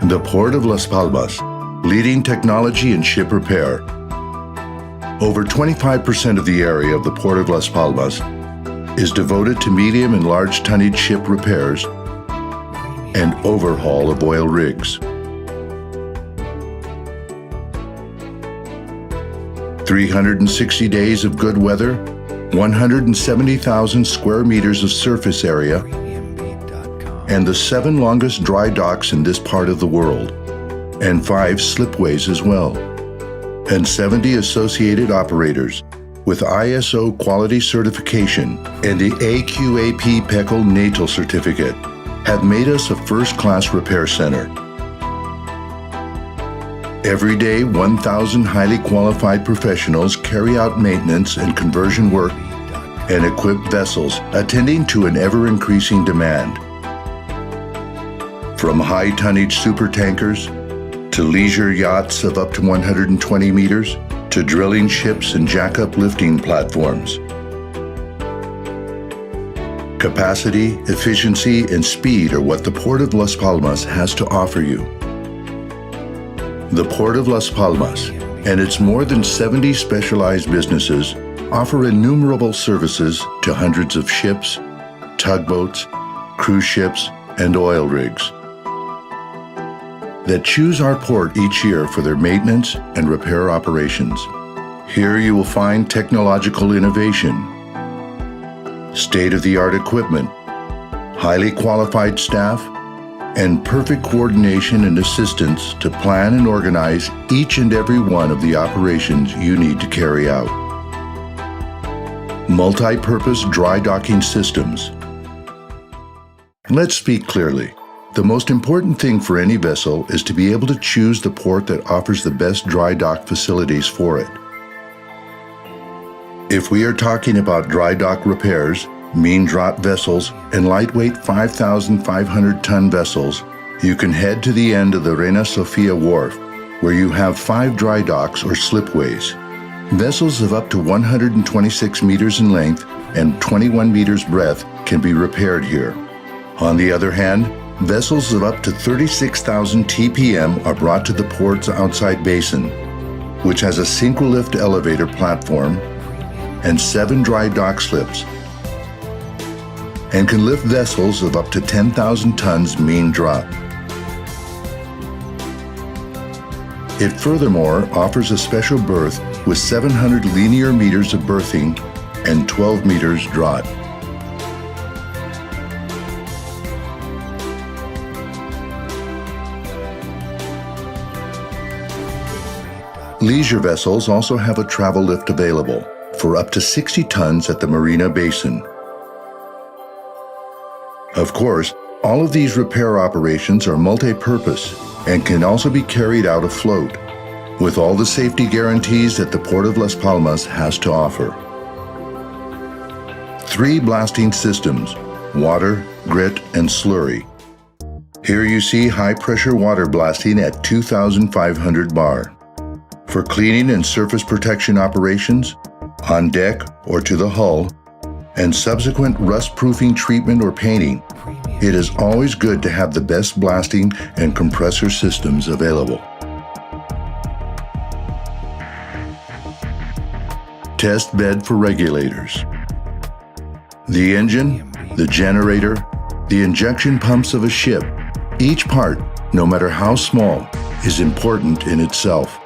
The Port of Las Palmas, leading technology in ship repair. Over 25% of the area of the Port of Las Palmas is devoted to medium and large tonnage ship repairs and overhaul of oil rigs. 360 days of good weather, 170,000 square meters of surface area, and the 7 longest dry docks in this part of the world, and 5 slipways as well, and 70 associated operators with ISO quality certification and the AQAP PECL NATAL certificate have made us a first-class repair center. Every day, 1,000 highly qualified professionals carry out maintenance and conversion work and equip vessels, attending to an ever-increasing demand. From high-tonnage supertankers to leisure yachts of up to 120 meters to drilling ships and jack-up lifting platforms. Capacity, efficiency, and speed are what the Port of Las Palmas has to offer you. The Port of Las Palmas and its more than 70 specialized businesses offer innumerable services to hundreds of ships, tugboats, cruise ships, and oil rigs that choose our port each year for their maintenance and repair operations. Here you will find technological innovation, state-of-the-art equipment, highly qualified staff, and perfect coordination and assistance to plan and organize each and every one of the operations you need to carry out. Multi-purpose dry docking systems. Let's speak clearly. The most important thing for any vessel is to be able to choose the port that offers the best dry dock facilities for it. If we are talking about dry dock repairs, mean draught vessels, and lightweight 5,500-ton vessels, you can head to the end of the Reina Sofia Wharf, where you have 5 dry docks or slipways. Vessels of up to 126 meters in length and 21 meters breadth can be repaired here. On the other hand, vessels of up to 36,000 TPM are brought to the port's outside basin, which has a synchro-lift elevator platform and 7 dry dock slips, and can lift vessels of up to 10,000 tons mean draught. It furthermore offers a special berth with 700 linear meters of berthing and 12 meters draught. Leisure vessels also have a travel lift available for up to 60 tons at the Marina Basin. Of course, all of these repair operations are multi-purpose and can also be carried out afloat, with all the safety guarantees that the Port of Las Palmas has to offer. 3 blasting systems: water, grit, and slurry. Here you see high-pressure water blasting at 2,500 bar. For cleaning and surface protection operations, on deck or to the hull, and subsequent rust-proofing treatment or painting, it is always good to have the best blasting and compressor systems available. Test bed for regulators. The engine, the generator, the injection pumps of a ship, each part, no matter how small, is important in itself,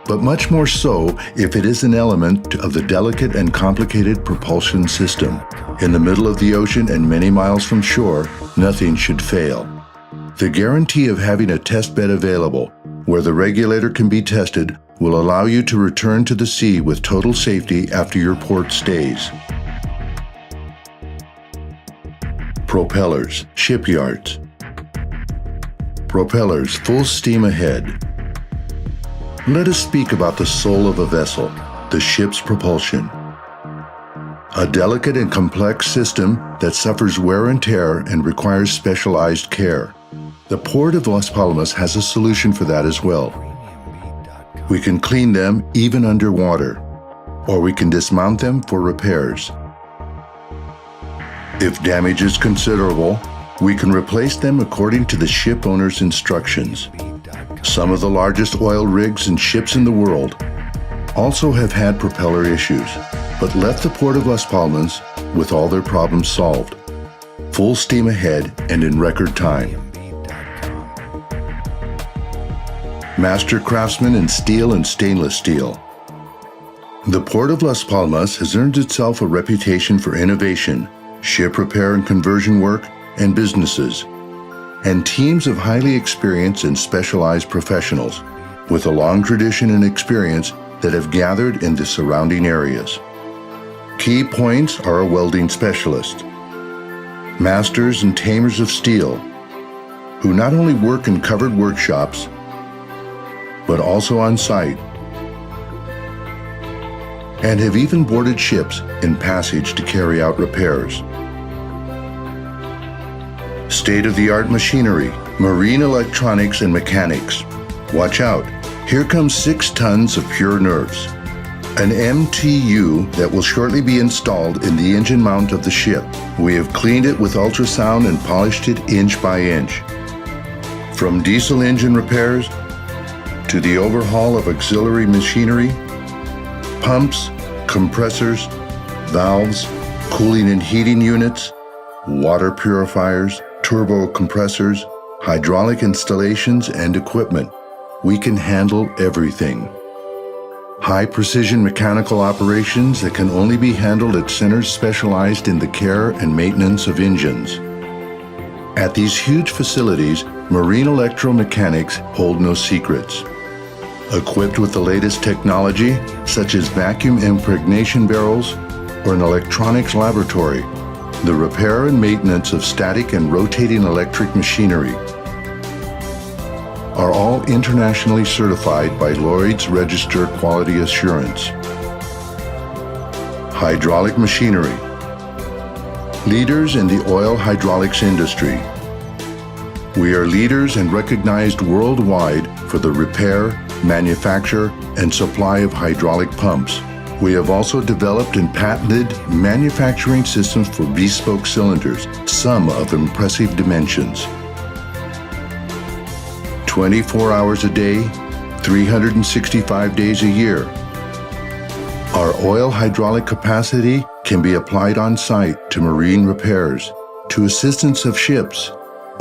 but much more so if it is an element of the delicate and complicated propulsion system. In the middle of the ocean and many miles from shore, nothing should fail. The guarantee of having a test bed available, where the regulator can be tested, will allow you to return to the sea with total safety after your port stays. Propellers, shipyards. Propellers, full steam ahead. Let us speak about the soul of a vessel, the ship's propulsion. A delicate and complex system that suffers wear and tear and requires specialized care. The Port of Las Palmas has a solution for that as well. We can clean them even underwater, or we can dismount them for repairs. If damage is considerable, we can replace them according to the ship owner's instructions. Some of the largest oil rigs and ships in the world also have had propeller issues, but left the port of Las Palmas with all their problems solved, full steam ahead and in record time. Master craftsman in steel and stainless steel. The Port of Las Palmas has earned itself a reputation for innovation, ship repair and conversion work, and businesses, and teams of highly experienced and specialized professionals with a long tradition and experience that have gathered in the surrounding areas. Key points are a welding specialist, masters and tamers of steel, who not only work in covered workshops, but also on site, and have even boarded ships in passage to carry out repairs. State-of-the-art machinery, marine electronics and mechanics. Watch out, here comes 6 tons of pure nerves. An MTU that will shortly be installed in the engine mount of the ship. We have cleaned it with ultrasound and polished it inch by inch. From diesel engine repairs to the overhaul of auxiliary machinery, pumps, compressors, valves, cooling and heating units, water purifiers, turbo compressors, hydraulic installations and equipment. We can handle everything. High-precision mechanical operations that can only be handled at centers specialized in the care and maintenance of engines. At these huge facilities, marine electromechanics hold no secrets. Equipped with the latest technology, such as vacuum impregnation barrels or an electronics laboratory, the repair and maintenance of static and rotating electric machinery are all internationally certified by Lloyd's Register Quality Assurance. Hydraulic machinery. Leaders in the oil hydraulics industry. We are leaders and recognized worldwide for the repair, manufacture, and supply of hydraulic pumps. We have also developed and patented manufacturing systems for bespoke cylinders, some of impressive dimensions. 24 hours a day, 365 days a year. Our oil hydraulic capacity can be applied on site to marine repairs, to assistance of ships,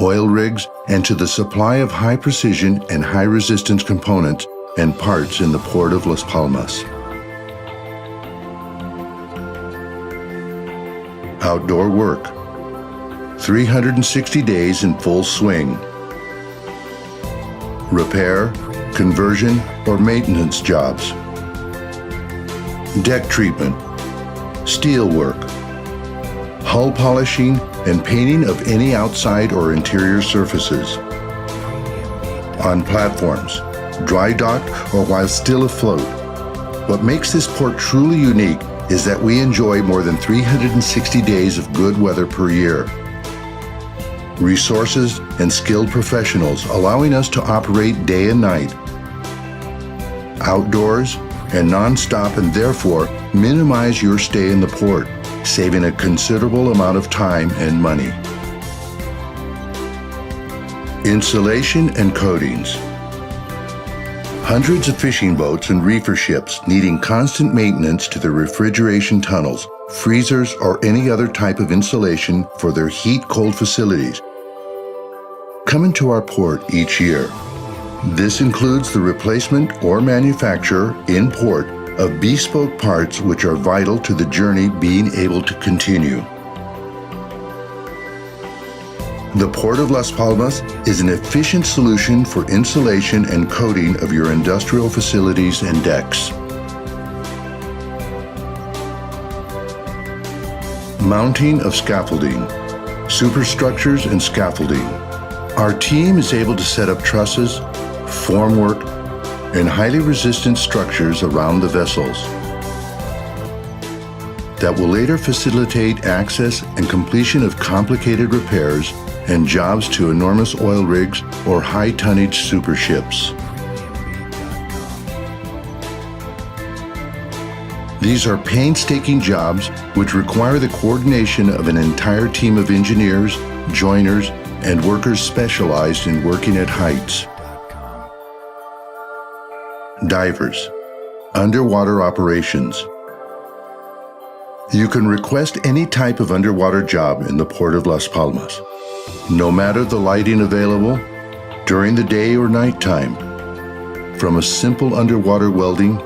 oil rigs, and to the supply of high precision and high resistance components and parts in the Port of Las Palmas. Outdoor work. 360 days in full swing. Repair, conversion, or maintenance jobs. Deck treatment, steel work, hull polishing and painting of any outside or interior surfaces. On platforms, dry docked or while still afloat. What makes this port truly unique is that we enjoy more than 360 days of good weather per year. Resources and skilled professionals allowing us to operate day and night, outdoors and non-stop, and therefore minimize your stay in the port, saving a considerable amount of time and money. Installation and coatings. Hundreds of fishing boats and reefer ships needing constant maintenance to their refrigeration tunnels, freezers, or any other type of insulation for their heat-cold facilities come into our port each year. This includes the replacement or manufacture in port of bespoke parts which are vital to the journey being able to continue. The Port of Las Palmas is an efficient solution for insulation and coating of your industrial facilities and decks. Mounting of scaffolding, superstructures and scaffolding. Our team is able to set up trusses, formwork, and highly resistant structures around the vessels that will later facilitate access and completion of complicated repairs and jobs to enormous oil rigs or high-tonnage super ships. These are painstaking jobs which require the coordination of an entire team of engineers, joiners, and workers specialized in working at heights. divers, underwater operations. You can request any type of underwater job in the Port of Las Palmas, no matter the lighting available, during the day or nighttime, from a simple underwater welding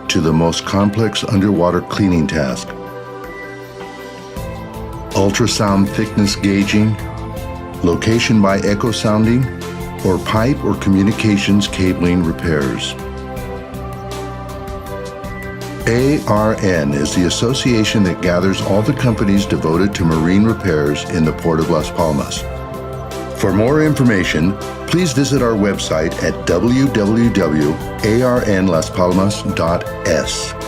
to the most complex underwater cleaning task. Ultrasound thickness gauging, location by echo sounding, or pipe or communications cabling repairs. ARN is the association that gathers all the companies devoted to marine repairs in the Port of Las Palmas. For more information, please visit our website at www.arnlaspalmas.es.